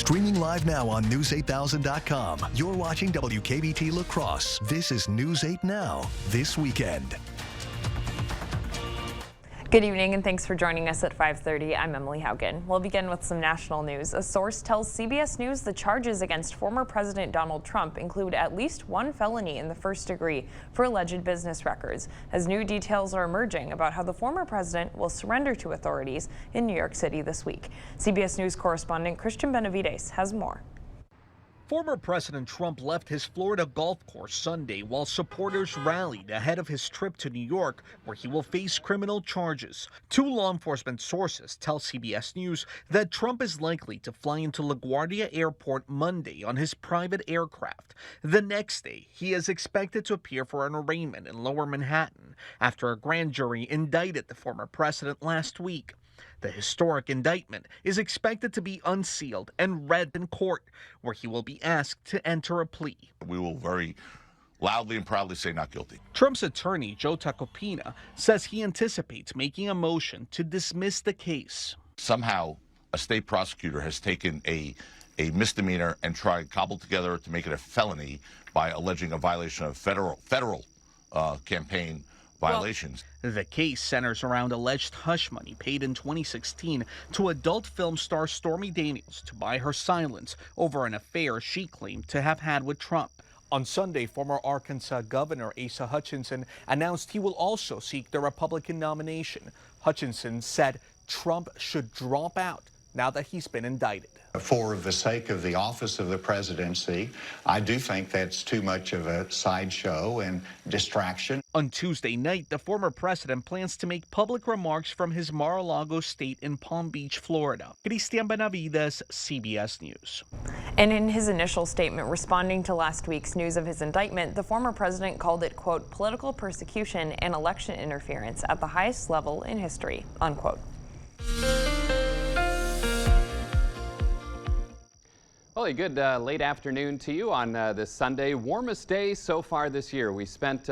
Streaming live now on News8000.com. You're watching WKBT La Crosse. This is News 8 Now, this weekend. Good evening and thanks for joining us at 5:30. I'm Emily Haugen. We'll begin with some national news. A source tells CBS News the charges against former President Donald Trump include at least one felony in the first degree for alleged business records, as new details are emerging about how the former president will surrender to authorities in New York City this week. CBS News correspondent Christian Benavides has more. Former President Trump left his Florida golf course Sunday while supporters rallied ahead of his trip to New York, where he will face criminal charges. Two law enforcement sources tell CBS News that Trump is likely to fly into LaGuardia Airport Monday on his private aircraft. The next day, he is expected to appear for an arraignment in Lower Manhattan after a grand jury indicted the former president last week. The historic indictment is expected to be unsealed and read in court, where he will be asked to enter a plea. We will very loudly and proudly say not guilty. Trump's attorney, Joe Tacopina, says he anticipates making a motion to dismiss the case. Somehow, a state prosecutor has taken a misdemeanor and tried cobbled together to make it a felony by alleging a violation of federal campaign violations. Well, the case centers around alleged hush money paid in 2016 to adult film star Stormy Daniels to buy her silence over an affair she claimed to have had with Trump. On Sunday, former Arkansas Governor Asa Hutchinson announced he will also seek the Republican nomination. Hutchinson said Trump should drop out now that he's been indicted. For the sake of the office of the presidency, I do think that's too much of a sideshow and distraction. On Tuesday night, the former president plans to make public remarks from his Mar-a-Lago estate in Palm Beach, Florida. Christian Benavides, CBS News. And in his initial statement responding to last week's news of his indictment, the former president called it, quote, political persecution and election interference at the highest level in history, unquote. Well, a good late afternoon to you on this Sunday. Warmest day so far this year. We spent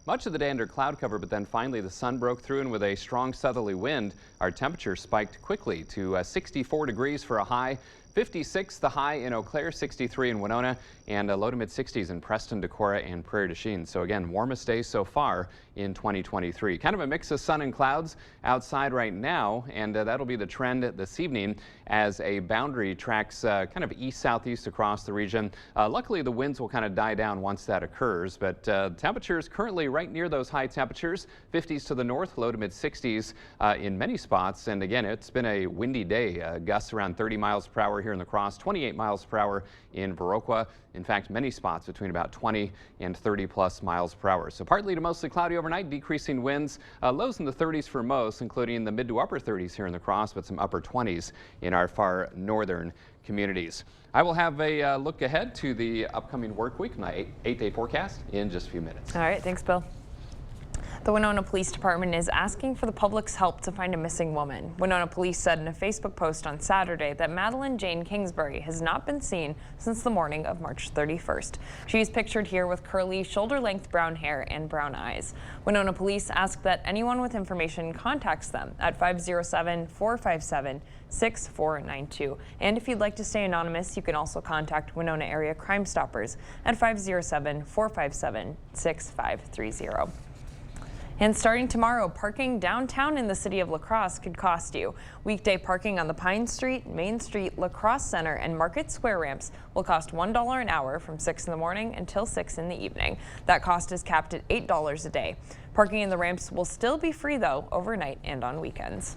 much of the day under cloud cover, but then finally the sun broke through, and with a strong southerly wind, our temperature spiked quickly to 64 degrees for a high. 56 the high in Eau Claire, 63 in Winona, and low to mid 60s in Preston, Decorah, and Prairie du Chien. So again, warmest day so far in 2023. Kind of a mix of sun and clouds outside right now, and that'll be the trend this evening as a boundary tracks kind of east-southeast across the region. Luckily, the winds will kind of die down once that occurs, but temperatures currently right near those high temperatures, 50s to the north, low to mid 60s in many spots. And again, it's been a windy day, gusts around 30 miles per hour here in La Crosse, 28 miles per hour in Viroqua. In fact, many spots between about 20 and 30 plus miles per hour. So partly to mostly cloudy overnight, decreasing winds, lows in the 30s for most, including the mid to upper 30s here in La Crosse, but some upper 20s in our far northern communities. I will have a look ahead to the upcoming work week, my 8-day forecast, in just a few minutes. All right, thanks, Bill. The Winona Police Department is asking for the public's help to find a missing woman. Winona Police said in a Facebook post on Saturday that Madeline Jane Kingsbury has not been seen since the morning of March 31st. She is pictured here with curly, shoulder-length brown hair and brown eyes. Winona Police ask that anyone with information contacts them at 507-457-6492. And if you'd like to stay anonymous, you can also contact Winona Area Crime Stoppers at 507-457-6530. And starting tomorrow, parking downtown in the city of La Crosse could cost you. Weekday parking on the Pine Street, Main Street, La Crosse Center, and Market Square ramps will cost $1 an hour from 6 in the morning until 6 in the evening. That cost is capped at $8 a day. Parking in the ramps will still be free, though, overnight and on weekends.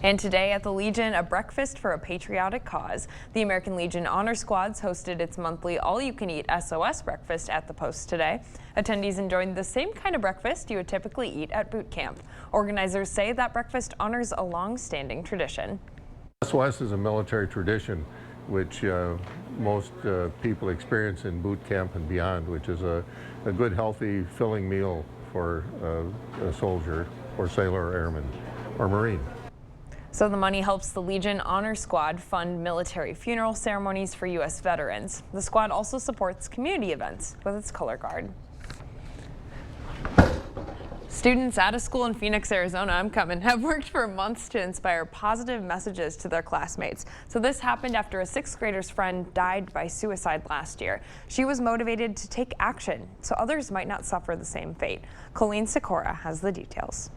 And today at the Legion, a breakfast for a patriotic cause. The American Legion Honor Squads hosted its monthly all-you-can-eat SOS breakfast at the Post today. Attendees enjoyed the same kind of breakfast you would typically eat at boot camp. Organizers say that breakfast honors a long-standing tradition. SOS is a military tradition which most people experience in boot camp and beyond, which is a good, healthy, filling meal for a soldier or sailor or airman or Marine. So the money helps the Legion Honor Squad fund military funeral ceremonies for U.S. veterans. The squad also supports community events with its color guard. Students at a school in Phoenix, Arizona, have worked for months to inspire positive messages to their classmates. So this happened after a 6th grader's friend died by suicide last year. She was motivated to take action so others might not suffer the same fate. Colleen Sikora has the details.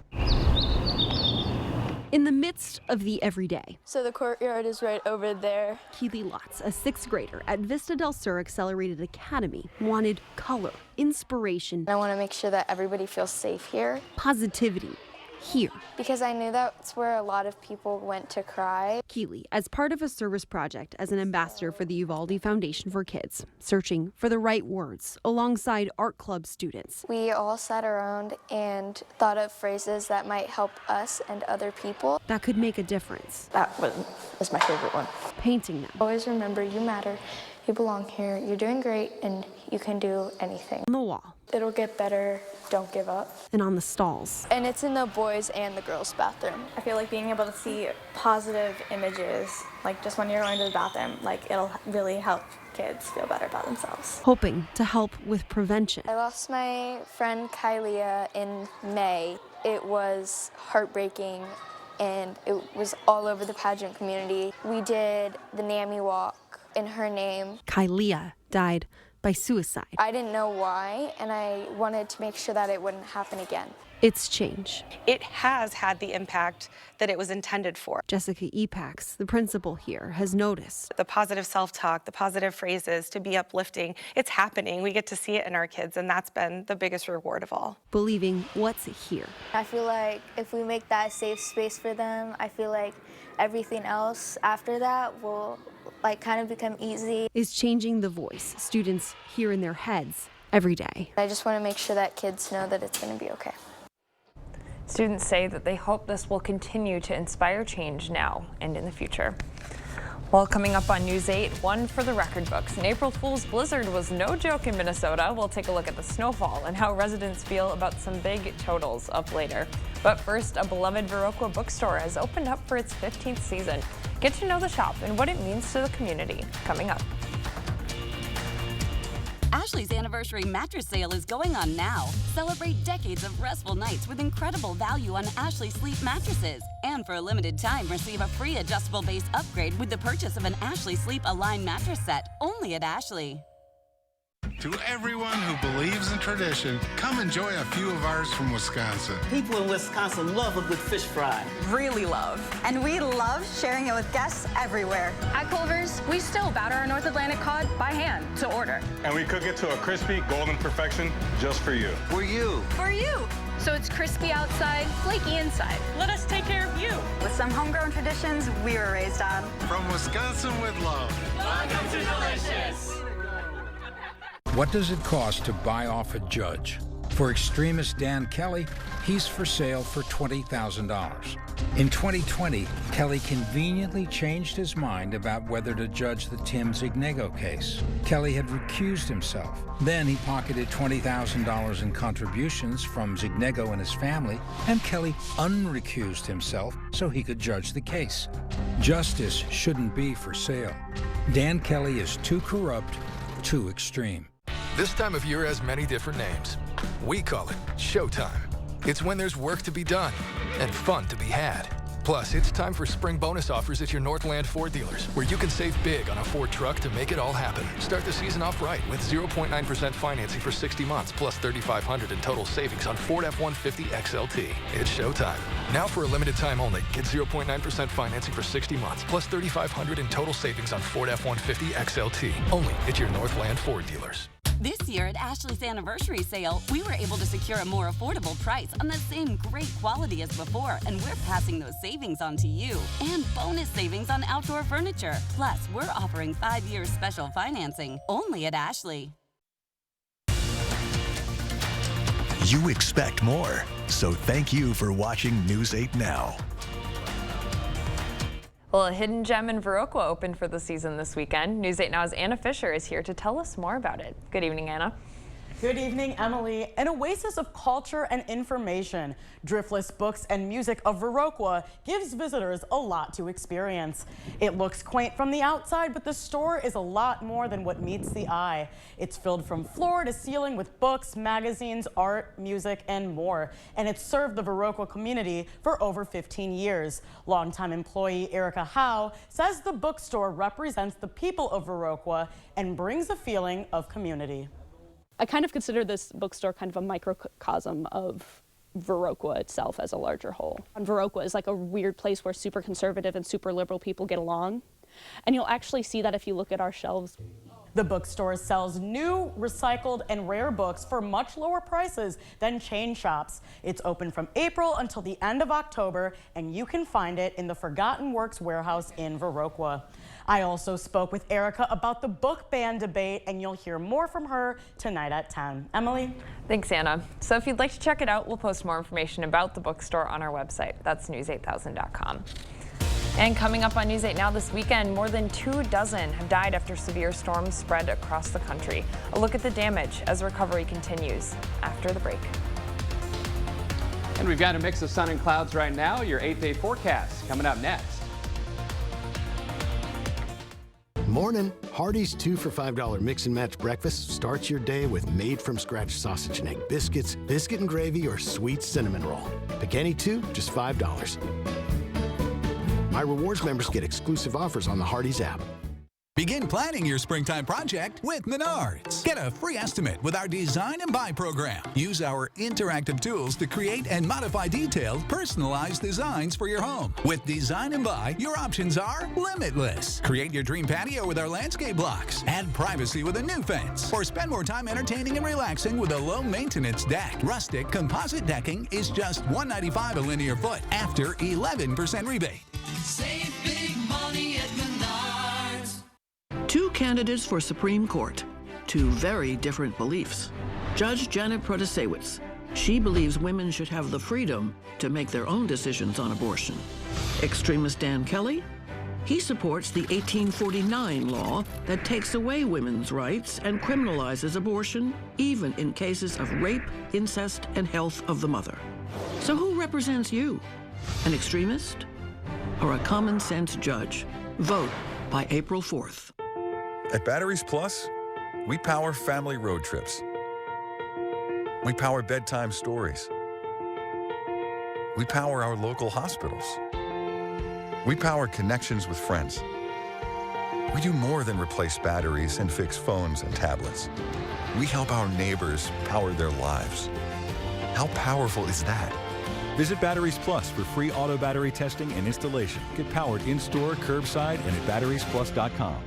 In the midst of the everyday, So the courtyard is right over there. Keely Lotz, a 6th grader at Vista del Sur Accelerated Academy, wanted color, inspiration, I want to make sure that everybody feels safe here positivity. Here, because I knew that's where a lot of people went to cry. Keely, as part of a service project as an ambassador for the Uvalde Foundation for Kids, searching for the right words alongside art club students. We all sat around and thought of phrases that might help us and other people. That could make a difference. That was my favorite one. Painting them Always remember, you matter, you belong here, you're doing great, and you can do anything. on the wall It'll get better, don't give up. and on the stalls. And it's in the boys' and the girls' bathroom. I feel like being able to see positive images, like just when you're going to the bathroom, like it'll really help kids feel better about themselves. Hoping to help with prevention. I lost my friend Kylia in May. It was heartbreaking and it was all over the pageant community. We did the NAMI walk in her name. Kylia died by suicide. I didn't know why, and I wanted to make sure that it wouldn't happen again. It's change. It has had the impact that it was intended for. Jessica Epax, the principal here, has noticed. The positive self-talk, the positive phrases, to be uplifting, it's happening. We get to see it in our kids, and that's been the biggest reward of all. Believing what's here. I feel like if we make that a safe space for them, I feel like everything else after that will kind of become easy. Is changing the voice students hear in their heads every day. I just want to make sure that kids know that it's going to be okay. Students say that they hope this will continue to inspire change now and in the future. Well, coming up on News 8, one for the record books. An April Fool's blizzard was no joke in Minnesota. We'll take a look at the snowfall and how residents feel about some big totals up later. But first, a beloved Viroqua bookstore has opened up for its 15th season. Get to know the shop and what it means to the community. Coming up. Ashley's anniversary mattress sale is going on now. Celebrate decades of restful nights with incredible value on Ashley Sleep mattresses. And for a limited time, receive a free adjustable base upgrade with the purchase of an Ashley Sleep Align mattress set, only at Ashley. To everyone who believes in tradition, come enjoy a few of ours from Wisconsin. People in Wisconsin love a good fish fry. Really love. And we love sharing it with guests everywhere. At Culver's, we still batter our North Atlantic cod by hand to order. And we cook it to a crispy, golden perfection just for you. For you. For you. So it's crispy outside, flaky inside. Let us take care of you. With some homegrown traditions we were raised on. From Wisconsin with love. Welcome to Delicious. What does it cost to buy off a judge? For extremist Dan Kelly, he's for sale for $20,000. In 2020, Kelly conveniently changed his mind about whether to judge the Tim Zignego case. Kelly had recused himself. Then he pocketed $20,000 in contributions from Zignego and his family, and Kelly unrecused himself so he could judge the case. Justice shouldn't be for sale. Dan Kelly is too corrupt, too extreme. This time of year has many different names. We call it Showtime. It's when there's work to be done and fun to be had. Plus, it's time for spring bonus offers at your Northland Ford dealers, where you can save big on a Ford truck to make it all happen. Start the season off right with 0.9% financing for 60 months, plus $3,500 in total savings on Ford F-150 XLT. It's showtime. Now for a limited time only, get 0.9% financing for 60 months, plus $3,500 in total savings on Ford F-150 XLT. Only at your Northland Ford dealers. This year at Ashley's anniversary sale, we were able to secure a more affordable price on the same great quality as before, and we're passing those savings on to you. And bonus savings on outdoor furniture. Plus, we're offering 5 years special financing, only at Ashley. You expect more, so thank you for watching News 8 Now. Well, a hidden gem in Viroqua opened for the season this weekend. News 8 Now's Anna Fisher is here to tell us more about it. Good evening, Anna. Good evening, Emily. An oasis of culture and information, Driftless Books and Music of Viroqua gives visitors a lot to experience. It looks quaint from the outside, but the store is a lot more than what meets the eye. It's filled from floor to ceiling with books, magazines, art, music, and more. And it's served the Viroqua community for over 15 years. Longtime employee Erica Howe says the bookstore represents the people of Viroqua and brings a feeling of community. I kind of consider this bookstore kind of a microcosm of Viroqua itself as a larger whole. And Viroqua is like a weird place where super conservative and super liberal people get along. And you'll actually see that if you look at our shelves. The bookstore sells new, recycled, and rare books for much lower prices than chain shops. It's open from April until the end of October, and you can find it in the Forgotten Works warehouse in Viroqua. I also spoke with Erica about the book ban debate, and you'll hear more from her tonight at 10. Emily? Thanks, Anna. So if you'd like to check it out, we'll post more information about the bookstore on our website. That's news8000.com. And coming up on News 8 Now this weekend, more than 24 have died after severe storms spread across the country. A look at the damage as recovery continues after the break. And we've got a mix of sun and clouds right now. Your 8-day forecast coming up next. Morning. Hardee's 2 for $5 mix and match breakfast starts your day with made-from-scratch sausage and egg biscuits, biscuit and gravy, or sweet cinnamon roll. Pick any 2, just $5. My Rewards members get exclusive offers on the Hardee's app. Begin planning your springtime project with Menards. Get a free estimate with our Design and Buy program. Use our interactive tools to create and modify detailed, personalized designs for your home. With Design and Buy, your options are limitless. Create your dream patio with our landscape blocks. Add privacy with a new fence. Or spend more time entertaining and relaxing with a low-maintenance deck. Rustic composite decking is just $195 a linear foot after 11% rebate. Save big money at Menards. 2 candidates for Supreme Court, 2 very different beliefs. Judge Janet Protasewicz, she believes women should have the freedom to make their own decisions on abortion. Extremist Dan Kelly, he supports the 1849 law that takes away women's rights and criminalizes abortion, even in cases of rape, incest, and health of the mother. So who represents you? An extremist or a common sense judge? Vote by April 4th. At Batteries Plus, we power family road trips. We power bedtime stories. We power our local hospitals. We power connections with friends. We do more than replace batteries and fix phones and tablets. We help our neighbors power their lives. How powerful is that? Visit Batteries Plus for free auto battery testing and installation. Get powered in-store, curbside, and at batteriesplus.com.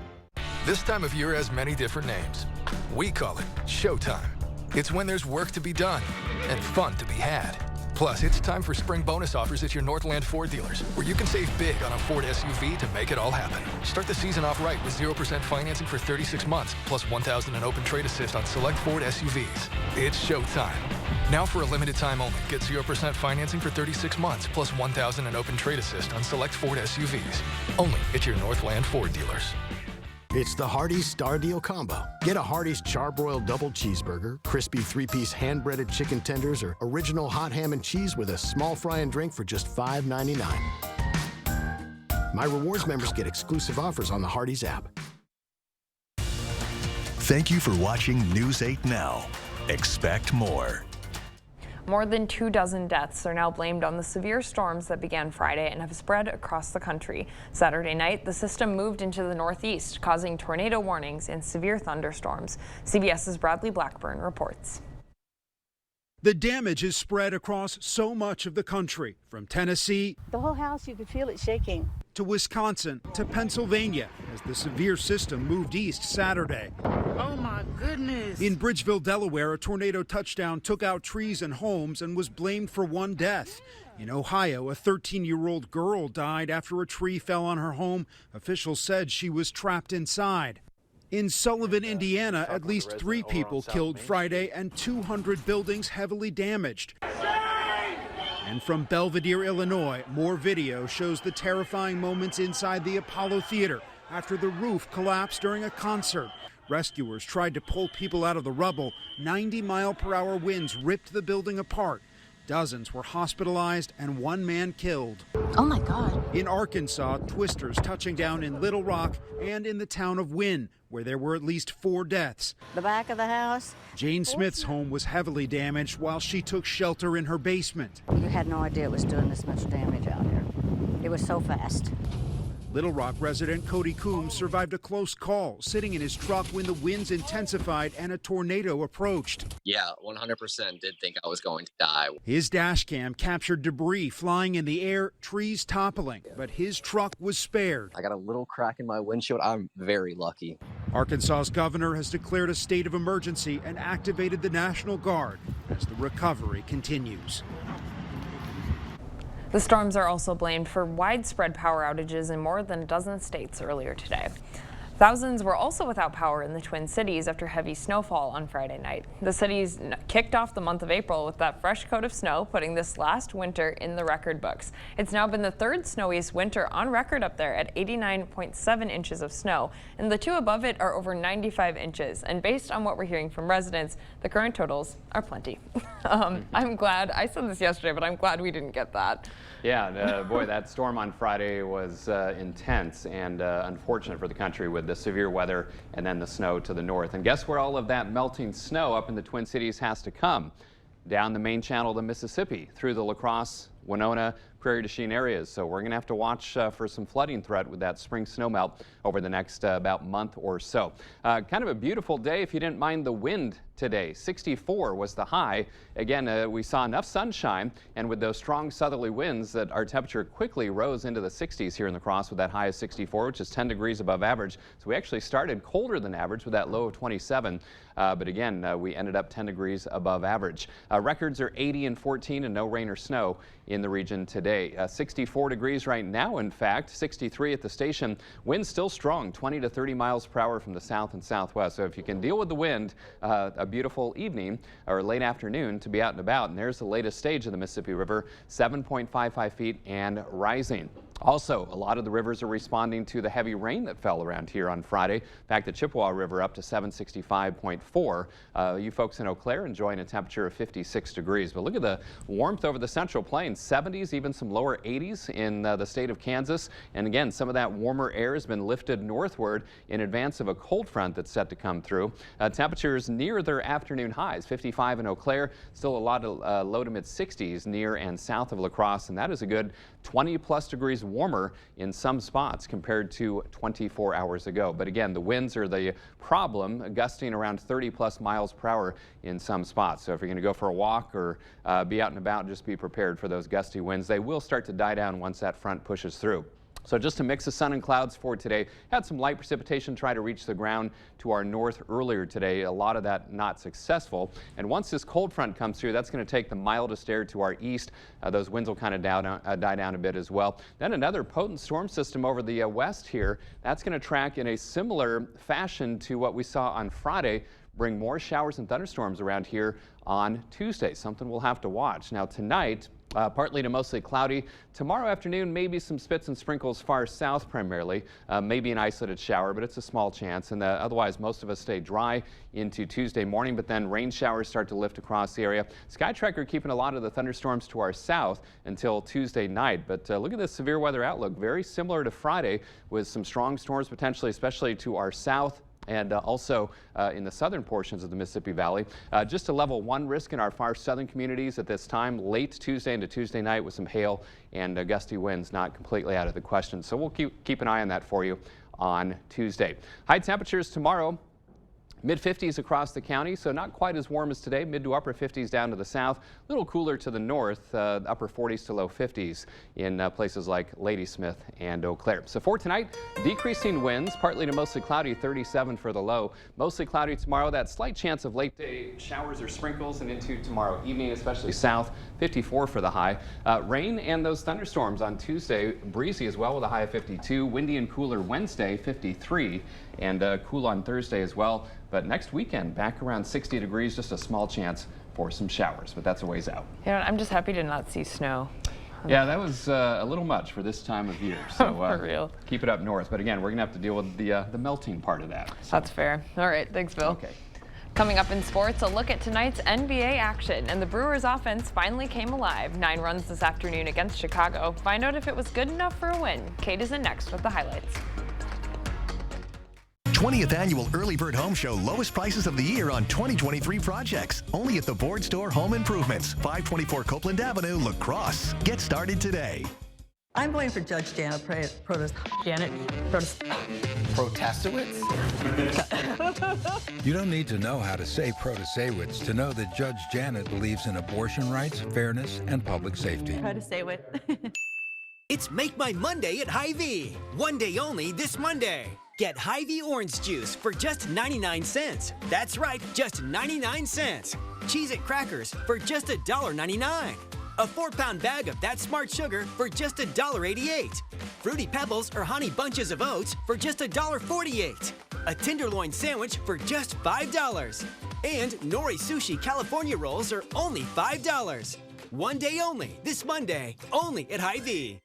This time of year has many different names. We call it Showtime. It's when there's work to be done and fun to be had. Plus, it's time for spring bonus offers at your Northland Ford dealers, where you can save big on a Ford SUV to make it all happen. Start the season off right with 0% financing for 36 months, plus $1,000 in open trade assist on select Ford SUVs. It's showtime. Now for a limited time only, get 0% financing for 36 months, plus $1,000 in open trade assist on select Ford SUVs. Only at your Northland Ford dealers. It's the Hardee's Star Deal Combo. Get a Hardee's Charbroiled Double Cheeseburger, crispy 3-piece hand-breaded chicken tenders, or original hot ham and cheese with a small fry and drink for just $5.99. My Rewards members get exclusive offers on the Hardee's app. Thank you for watching News 8 Now. Expect more. More than 24 deaths are now blamed on the severe storms that began Friday and have spread across the country. Saturday night, the system moved into the northeast, causing tornado warnings and severe thunderstorms. CBS's Bradley Blackburn reports. The damage is spread across so much of the country, from Tennessee, the whole house, you could feel it shaking, to Wisconsin, to Pennsylvania, as the severe system moved east Saturday. Oh my goodness. In Bridgeville, Delaware, a tornado touchdown took out trees and homes and was blamed for one death. In Ohio, a 13-year-old girl died after a tree fell on her home. Officials said she was trapped inside. In Sullivan, Indiana, at least 3 people killed Friday and 200 buildings heavily damaged. And from Belvedere, Illinois, more video shows the terrifying moments inside the Apollo Theater after the roof collapsed during a concert. Rescuers tried to pull people out of the rubble. 90-mile-per-hour winds ripped the building apart. Dozens were hospitalized and one man killed. Oh my God. In Arkansas, twisters touching down in Little Rock and in the town of Wynne, where there were at least 4 deaths. The back of the house. Jane Smith's home was heavily damaged while she took shelter in her basement. You had no idea it was doing this much damage out here. It was so fast. Little Rock resident Cody Coombs survived a close call, sitting in his truck when the winds intensified and a tornado approached. Yeah, 100% did think I was going to die. His dash cam captured debris flying in the air, trees toppling, but his truck was spared. I got a little crack in my windshield. I'm very lucky. Arkansas's governor has declared a state of emergency and activated the National Guard as the recovery continues. The storms are also blamed for widespread power outages in more than a dozen states earlier today. Thousands were also without power in the Twin Cities after heavy snowfall on Friday night. The cities kicked off the month of April with that fresh coat of snow, putting this last winter in the record books. It's now been the 3rd snowiest winter on record up there at 89.7 inches of snow, and the 2 above it are over 95 inches. And based on what we're hearing from residents, the current totals are plenty. I'm glad, I said this yesterday, but I'm glad we didn't get that. Yeah, boy, that storm on Friday was intense and unfortunate for the country with the severe weather and then the snow to the north. And guess where all of that melting snow up in the Twin Cities has to come? Down the main channel of the Mississippi through the La Crosse, Winona, Prairie du Chien areas. So we're going to have to watch for some flooding threat with that spring snowmelt over the next about month or so. Kind of a beautiful day if you didn't mind the wind today. 64 was the high. Again, we saw enough sunshine, and with those strong southerly winds that our temperature quickly rose into the 60s here in La Crosse with that high of 64, which is 10 degrees above average. So we actually started colder than average with that low of 27. But again, we ended up 10 degrees above average. Records are 80 and 14 and no rain or snow in the region today. 64 degrees right now, in fact, 63 at the station. Wind still strong, 20 to 30 miles per hour from the south and southwest. So if you can deal with the wind, a beautiful evening or late afternoon to be out and about. And there's the latest stage of the Mississippi River, 7.55 feet and rising. Also, a lot of the rivers are responding to the heavy rain that fell around here on Friday. In fact, the Chippewa River up to 765.4. You folks in Eau Claire enjoying a temperature of 56 degrees. But look at the warmth over the Central Plains, 70s, even some lower 80s in the state of Kansas. And again, some of that warmer air has been lifted northward in advance of a cold front that's set to come through. Temperatures near their afternoon highs, 55 in Eau Claire, still a lot of low to mid 60s near and south of La Crosse, and that is a good 20+ degrees warmer in some spots compared to 24 hours ago. But again, the winds are the problem, gusting around 30+ miles per hour in some spots. So if you're going to go for a walk or be out and about, just be prepared for those gusty winds. They will start to die down once that front pushes through. So just a mix of sun and clouds for today. Had some light precipitation try to reach the ground to our north earlier today. A lot of that not successful. And once this cold front comes through, that's going to take the mildest air to our east. Those winds will kind of die down a bit as well. Then another potent storm system over the west here. That's going to track in a similar fashion to what we saw on Friday. Bring more showers and thunderstorms around here on Tuesday. Something we'll have to watch. Now tonight, partly to mostly cloudy. Tomorrow afternoon, maybe some spits and sprinkles far south primarily. Maybe an isolated shower, but it's a small chance. And otherwise, most of us stay dry into Tuesday morning, but then rain showers start to lift across the area. SkyTracker keeping a lot of the thunderstorms to our south until Tuesday night. But look at this severe weather outlook. Very similar to Friday with some strong storms potentially, especially to our south and also in the southern portions of the Mississippi Valley. Just a level 1 risk in our far southern communities at this time, late Tuesday into Tuesday night with some hail and gusty winds not completely out of the question. So we'll keep an eye on that for you on Tuesday. High temperatures tomorrow. Mid-50s across the county, so not quite as warm as today. Mid to upper 50s down to the south. A little cooler to the north, upper 40s to low 50s in places like Ladysmith and Eau Claire. So for tonight, decreasing winds, partly to mostly cloudy, 37 for the low. Mostly cloudy tomorrow. That slight chance of late day showers or sprinkles and into tomorrow evening, especially south, 54 for the high. Rain and those thunderstorms on Tuesday, breezy as well with a high of 52. Windy and cooler Wednesday, 53, and cool on Thursday as well. But next weekend, back around 60 degrees, just a small chance for some showers, but that's a ways out. You know, I'm just happy to not see snow. Yeah, that was a little much for this time of year. So For real. Keep it up north. But again, we're going to have to deal with the melting part of that. So. That's fair. All right, thanks, Bill. Okay. Coming up in sports, a look at tonight's NBA action. And the Brewers offense finally came alive. 9 runs this afternoon against Chicago. Find out if it was good enough for a win. Kate is in next with the highlights. 20th Annual Early Bird Home Show. Lowest prices of the year on 2023 projects. Only at the Board Store Home Improvements. 524 Copeland Avenue, La Crosse. Get started today. I'm going for Judge Janet Protasewicz? You don't need to know how to say Protasewicz to know that Judge Janet believes in abortion rights, fairness, and public safety. Protasewicz. It's Make My Monday at Hy-Vee. One day only this Monday. Get Hy-Vee orange juice for just 99 cents. That's right, just 99 cents. Cheez-It crackers for just $1.99. A 4-pound bag of That Smart Sugar for just $1.88. Fruity Pebbles or Honey Bunches of Oats for just $1.48. A tenderloin sandwich for just $5. And Nori Sushi California Rolls are only $5. One day only, this Monday, only at Hy-Vee.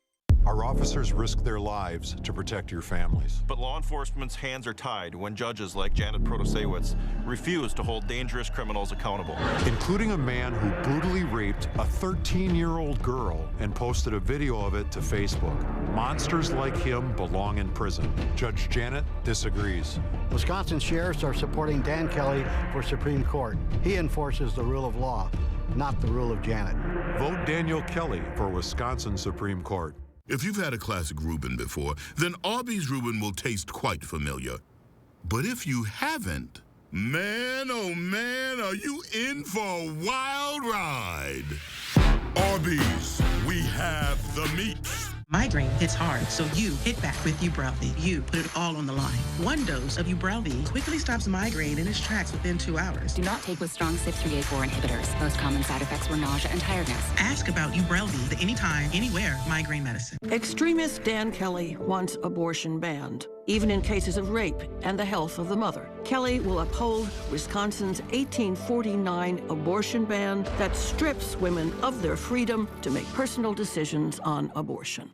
Our officers risk their lives to protect your families. But law enforcement's hands are tied when judges like Janet Protasewicz refuse to hold dangerous criminals accountable. Including a man who brutally raped a 13-year-old girl and posted a video of it to Facebook. Monsters like him belong in prison. Judge Janet disagrees. Wisconsin sheriffs are supporting Dan Kelly for Supreme Court. He enforces the rule of law, not the rule of Janet. Vote Daniel Kelly for Wisconsin Supreme Court. If you've had a classic Reuben before, then Arby's Reuben will taste quite familiar. But if you haven't, man, oh man, are you in for a wild ride? Arby's, we have the meats. Migraine hits hard, so you hit back with Ubrelvy. You put it all on the line. One dose of Ubrelvy quickly stops migraine in its tracks within 2 hours. Do not take with strong CYP3A4 inhibitors. Most common side effects were nausea and tiredness. Ask about Ubrelvy, the anytime, anywhere migraine medicine. Extremist Dan Kelly wants abortion banned, even in cases of rape and the health of the mother. Kelly will uphold Wisconsin's 1849 abortion ban that strips women of their freedom to make personal decisions on abortion.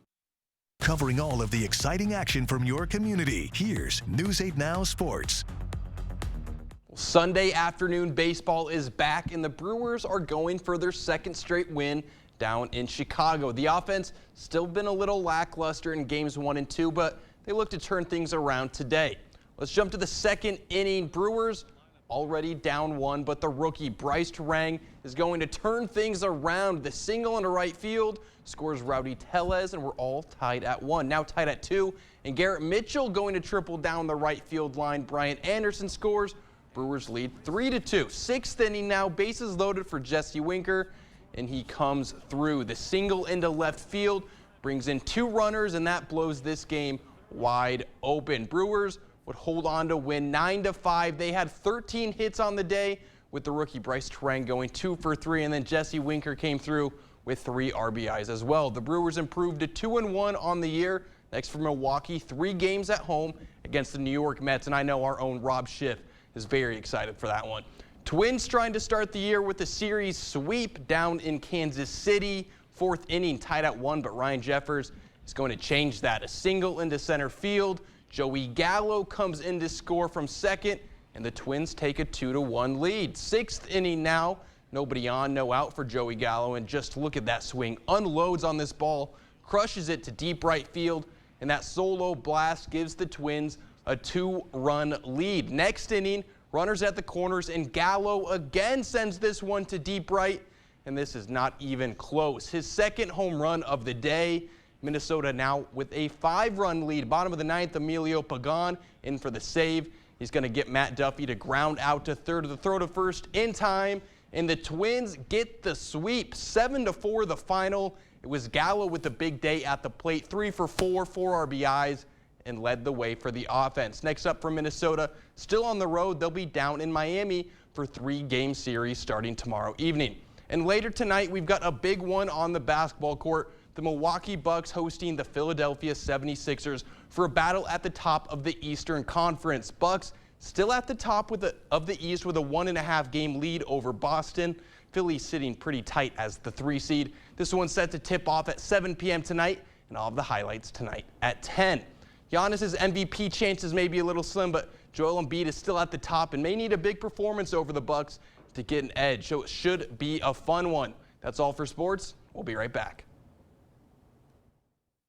Covering all of the exciting action from your community. Here's News 8 Now Sports. Sunday afternoon baseball is back, and the Brewers are going for their second straight win down in Chicago. The offense still been a little lackluster in games 1 and 2, but they look to turn things around today. Let's jump to the second inning. Brewers already down 1, but the rookie Bryce Turang is going to turn things around. The single into right field scores Rowdy Tellez, and we're all tied at 1. Now tied at 2, and Garrett Mitchell going to triple down the right field line. Brian Anderson scores. Brewers lead 3-2. 6th inning now, bases loaded for Jesse Winker, and he comes through. The single into left field brings in 2 runners, and that blows this game wide open. Brewers would hold on to win 9-5. They had 13 hits on the day, with the rookie Bryce Turang going 2 for 3, and then Jesse Winker came through with 3 RBIs as well. The Brewers improved to 2-1 on the year. Next for Milwaukee, 3 games at home against the New York Mets, and I know our own Rob Schiff is very excited for that one. Twins trying to start the year with a series sweep down in Kansas City. 4th inning tied at 1, but Ryan Jeffers is going to change that. A single into center field. Joey Gallo comes in to score from second, and the Twins take a 2-1 lead. 6th inning now. Nobody on, no out for Joey Gallo, and just look at that swing. Unloads on this ball, crushes it to deep right field, and that solo blast gives the Twins a 2-run lead. Next inning, runners at the corners, and Gallo again sends this one to deep right, and this is not even close. His second home run of the day. Minnesota now with a 5-run lead. Bottom of the 9th, Emilio Pagan in for the save. He's going to get Matt Duffy to ground out to third, to the throw to first in time. And the Twins get the sweep. 7-4 the final. It was Gallo with the big day at the plate. 3 for 4, 4 RBIs, and led the way for the offense. Next up for Minnesota, still on the road. They'll be down in Miami for 3-game series starting tomorrow evening. And later tonight, we've got a big one on the basketball court. The Milwaukee Bucks hosting the Philadelphia 76ers for a battle at the top of the Eastern Conference. Bucks still at the top of the East with a 1.5-game lead over Boston. Philly sitting pretty tight as the 3 seed. This one's set to tip off at 7 p.m. tonight, and all of the highlights tonight at 10. Giannis's MVP chances may be a little slim, but Joel Embiid is still at the top and may need a big performance over the Bucks to get an edge, so it should be a fun one. That's all for sports. We'll be right back.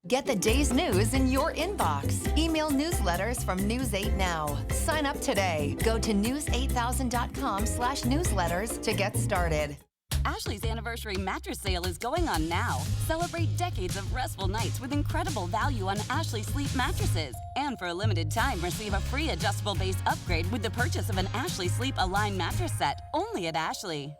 Get the day's news in your inbox. Email newsletters from News 8 Now. Sign up today. Go to news8000.com/newsletters to get started. Ashley's anniversary mattress sale is going on now. Celebrate decades of restful nights with incredible value on Ashley Sleep mattresses. And for a limited time, receive a free adjustable base upgrade with the purchase of an Ashley Sleep Align mattress set, only at Ashley.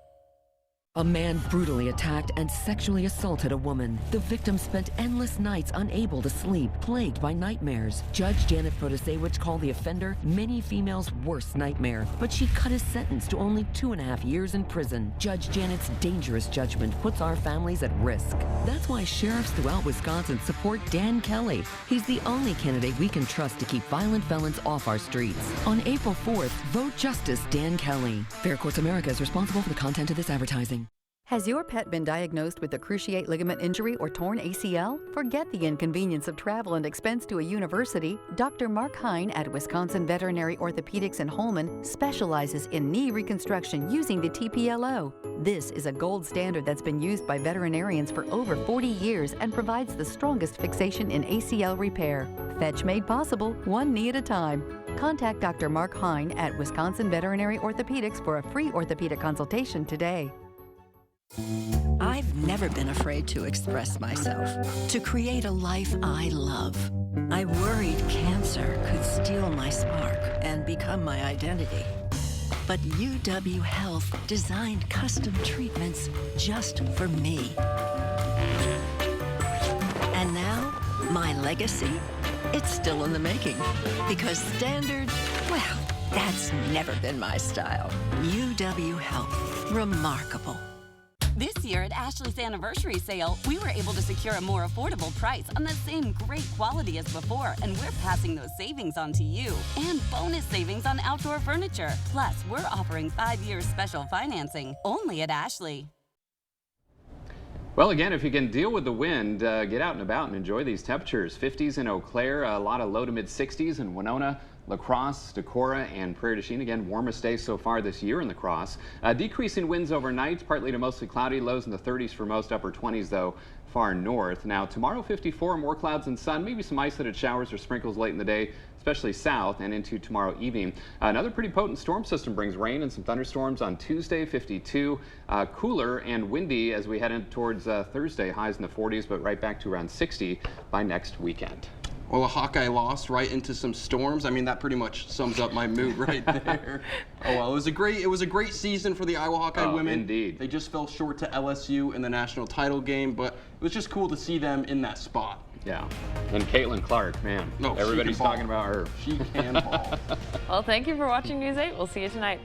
A man brutally attacked and sexually assaulted a woman. The victim spent endless nights unable to sleep, plagued by nightmares. Judge Janet Protasewicz called the offender many females' worst nightmare, but she cut his sentence to only 2.5 years in prison. Judge Janet's dangerous judgment puts our families at risk. That's why sheriffs throughout Wisconsin support Dan Kelly. He's the only candidate we can trust to keep violent felons off our streets. On April 4th, vote Justice Dan Kelly. Fair Courts America is responsible for the content of this advertising. Has your pet been diagnosed with a cruciate ligament injury or torn ACL? Forget the inconvenience of travel and expense to a university. Dr. Mark Hine at Wisconsin Veterinary Orthopedics in Holmen specializes in knee reconstruction using the TPLO. This is a gold standard that's been used by veterinarians for over 40 years and provides the strongest fixation in ACL repair. Fetch made possible, one knee at a time. Contact Dr. Mark Hine at Wisconsin Veterinary Orthopedics for a free orthopedic consultation today. I've never been afraid to express myself, to create a life I love. I worried cancer could steal my spark and become my identity. But UW Health designed custom treatments just for me. And now, my legacy? It's still in the making. Because standard, well, that's never been my style. UW Health, remarkable. This year at Ashley's anniversary sale, we were able to secure a more affordable price on the same great quality as before, and we're passing those savings on to you. And bonus savings on outdoor furniture. Plus, we're offering 5 years special financing, only at Ashley. Well, again, if you can deal with the wind, get out and about and enjoy these temperatures. 50s in Eau Claire, a lot of low to mid 60s in Winona, La Crosse, Decorah, and Prairie du Chien. Again, warmest day so far this year in La Crosse. Decreasing winds overnight, partly to mostly cloudy, lows in the 30s for most, upper 20s though far north. Now tomorrow 54, more clouds and sun, maybe some isolated showers or sprinkles late in the day, especially south and into tomorrow evening. Another pretty potent storm system brings rain and some thunderstorms on Tuesday, 52. Cooler and windy as we head in towards Thursday, highs in the 40s, but right back to around 60 by next weekend. Well, a Hawkeye lost right into some storms. I mean, that pretty much sums up my mood right there. Oh well, it was a great season for the Iowa Hawkeye women. Indeed. They just fell short to LSU in the national title game, but it was just cool to see them in that spot. Yeah. And Caitlin Clark, man. No, everybody's talking about her. She can ball. Well, thank you for watching News 8. We'll see you tonight.